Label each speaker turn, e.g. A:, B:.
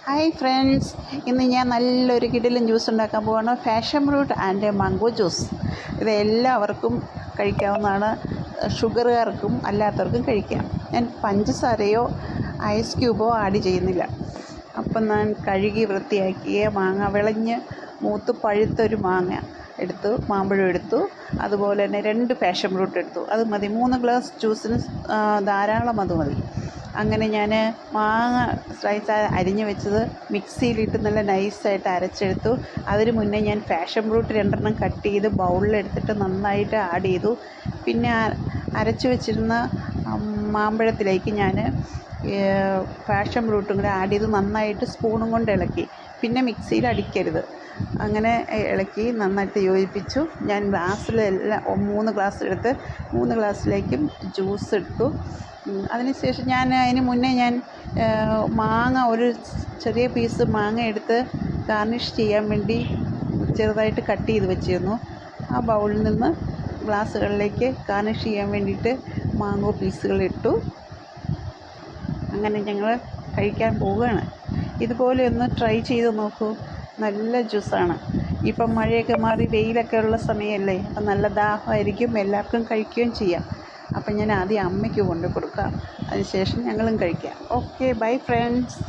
A: Hi friends, ഇന്ന് ഞാൻ നല്ലൊരു കിടിലൻ ജ്യൂസ് ഉണ്ടാക്കാൻ പോവാണ്. Fashion fruit and mango juice. ഇത് എല്ലാവർക്കും കഴിക്കാവുന്നതാണ്. ഷുഗറുകാർക്കും അല്ലാത്തവർക്കും കഴിക്കാം. ഞാൻ പഞ്ചസാരയോ ഐസ് ക്യൂബോ ആഡ് ചെയ്യുന്നില്ല. അപ്പം ഞാൻ കഴുകി വൃത്തിയാക്കിയ മാങ്ങ, വിളഞ്ഞ് മൂത്ത് പഴുത്തൊരു മാങ്ങ എടുത്തു, മാമ്പഴം എടുത്തു, അതുപോലെ തന്നെ 2 പാഷൻ ഫ്രൂട്ട് എടുത്തു. അത് മതി, 3 ഗ്ലാസ് ജ്യൂസിന് ധാരാളം അത് മതി. അങ്ങനെ ഞാൻ മാങ്ങ സ്ലൈസ് അരിഞ്ഞ് വെച്ചത് മിക്സിയിലിട്ട് നല്ല നൈസായിട്ട് അരച്ചെടുത്തു. അതിന് മുന്നേ ഞാൻ പാഷൻ ഫ്രൂട്ട് 2 കട്ട് ചെയ്ത് ബൗളിലെടുത്തിട്ട് നന്നായിട്ട് ആഡ് ചെയ്തു. പിന്നെ അരച്ച് വെച്ചിരുന്ന മാമ്പഴത്തിലേക്ക് ഞാൻ പാഷൻ ഫ്രൂട്ടും കൂടെ ആഡ് ചെയ്ത് നന്നായിട്ട് സ്പൂണും കൊണ്ട് ഇളക്കി. പിന്നെ മിക്സിയിൽ അടിക്കരുത്. അങ്ങനെ ഇളക്കി നന്നായിട്ട് യോജിപ്പിച്ചു. ഞാൻ ഗ്ലാസ്സിലെല്ലാം 3 ഗ്ലാസ് എടുത്ത് 3 ഗ്ലാസ്സിലേക്കും ജ്യൂസ് എടുത്തു. അതിനുശേഷം അതിന് മുന്നേ ഞാൻ മാങ്ങ, ഒരു ചെറിയ പീസ് മാങ്ങ എടുത്ത് ഗാർണിഷ് ചെയ്യാൻ വേണ്ടി ചെറുതായിട്ട് കട്ട് ചെയ്ത് വെച്ചിരുന്നു. ആ ബൗളിൽ നിന്ന് ഗ്ലാസ്സുകളിലേക്ക് ഗാർണിഷ് ചെയ്യാൻ വേണ്ടിയിട്ട് മാങ്ങോ പീസുകളിട്ടു. അങ്ങനെ ഞങ്ങൾ കഴിക്കാൻ പോവുകയാണ്. ഇതുപോലെ ഒന്ന് ട്രൈ ചെയ്ത് നോക്കൂ. നല്ല ജ്യൂസാണ്. ഇപ്പം മഴയൊക്കെ മാറി വെയിലൊക്കെ ഉള്ള സമയമല്ലേ, അപ്പം നല്ല ദാഹമായിരിക്കും, എല്ലാവർക്കും കഴിക്കുകയും ചെയ്യാം. അപ്പം ഞാൻ ആദ്യം അമ്മയ്ക്ക് കൊണ്ട് കൊടുക്കാം, അതിനുശേഷം ഞങ്ങളും കഴിക്കാം. Okay, bye friends.